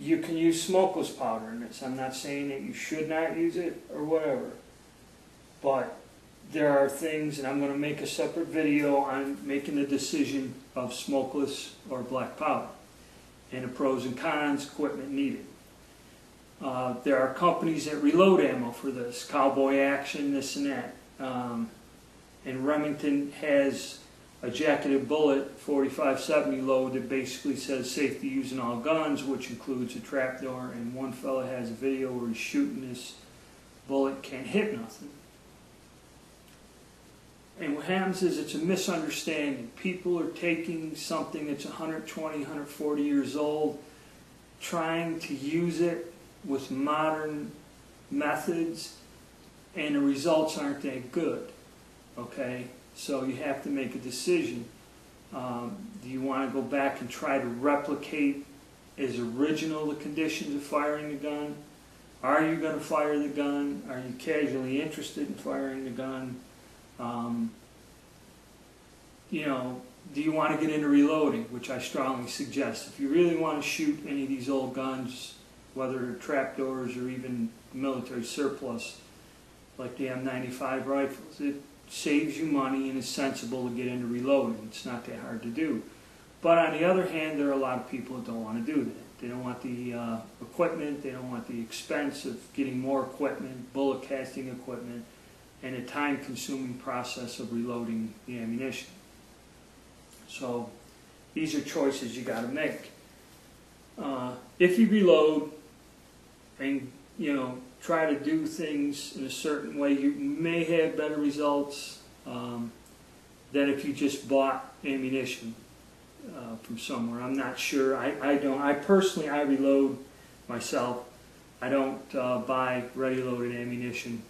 you can use smokeless powder in this. I'm not saying that you should not use it or whatever, but there are things, and I'm going to make a separate video on making the decision of smokeless or black powder and the pros and cons, equipment needed. There are companies that reload ammo for this, Cowboy Action, this and that. And Remington has a jacketed bullet 4570 load that basically says safety using all guns, which includes a trapdoor, and one fella has a video where he's shooting this bullet, can't hit nothing. And what happens is it's a misunderstanding. People are taking something that's 120, 140 years old, trying to use it with modern methods, and the results aren't that good. Okay? So you have to make a decision. Do you want to go back and try to replicate as original the conditions of firing the gun? Are you going to fire the gun? Are you casually interested in firing the gun? You know, do you want to get into reloading, which I strongly suggest. If you really want to shoot any of these old guns, whether they're trapdoors or even military surplus, like the M95 rifles, it saves you money and is sensible to get into reloading. It's not that hard to do. But on the other hand, there are a lot of people that don't want to do that. They don't want the equipment, they don't want the expense of getting more equipment, bullet casting equipment, and a time-consuming process of reloading the ammunition. So these are choices you got to make. If you reload and try to do things in a certain way, you may have better results than if you just bought ammunition from somewhere. I'm not sure. I don't. I personally reload myself. I don't buy ready-loaded ammunition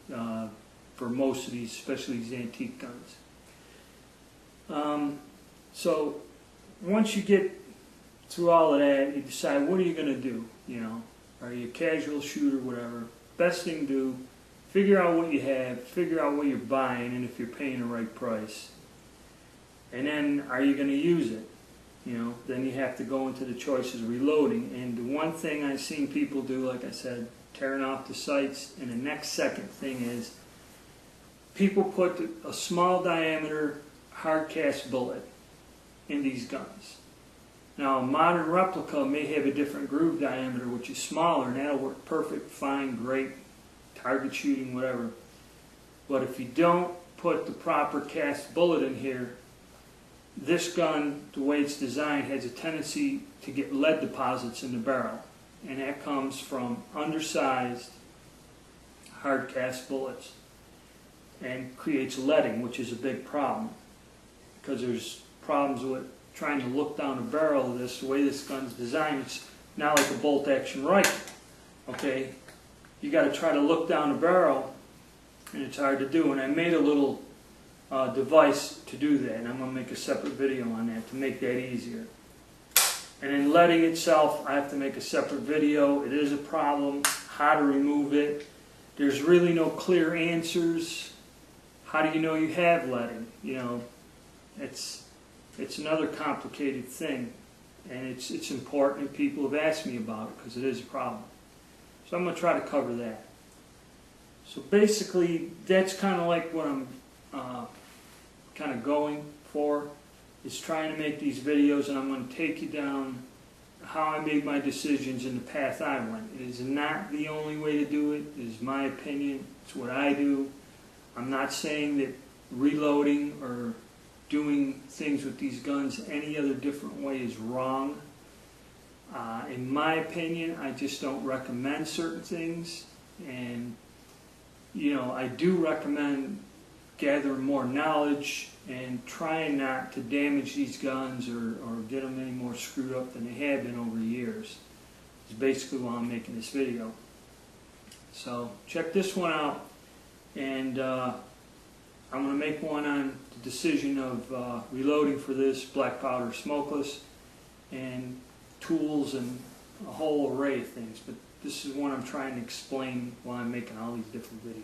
for most of these, especially these antique guns. So once you get through all of that, you decide what are you going to do. Are you a casual shooter, whatever? Best thing to do, figure out what you have, figure out what you're buying, and if you're paying the right price. And then, are you going to use it? Then you have to go into the choices of reloading. And the one thing I've seen people do, like I said, tearing off the sights, and the next second thing is, people put a small diameter hard cast bullet in these guns. Now, a modern replica may have a different groove diameter, which is smaller, and that'll work perfect, fine, great, target shooting, whatever. But if you don't put the proper cast bullet in here, this gun, the way it's designed, has a tendency to get lead deposits in the barrel. And that comes from undersized hard cast bullets and creates leading, which is a big problem. Because there's problems with trying to look down the barrel of this. The way this gun's designed, it's not like a bolt-action rifle. Okay, you got to try to look down the barrel, and it's hard to do. And I made a little device to do that, and I'm going to make a separate video on that to make that easier. And then leading itself, I have to make a separate video. It is a problem. How to remove it? There's really no clear answers. How do you know you have leading? It's another complicated thing, and it's important, and people have asked me about it because it is a problem. So I'm going to try to cover that. So basically, that's kind of like what I'm kind of going for, is trying to make these videos, and I'm going to take you down how I made my decisions and the path I went. It is not the only way to do it. It is my opinion. It's what I do. I'm not saying that reloading or doing things with these guns any other different way is wrong. In my opinion, I just don't recommend certain things, and I do recommend gathering more knowledge and trying not to damage these guns or get them any more screwed up than they have been over the years. It's basically why I'm making this video. So check this one out, and I'm going to make one on the decision of reloading for this, black powder, smokeless, and tools and a whole array of things. But this is one I'm trying to explain while I'm making all these different videos.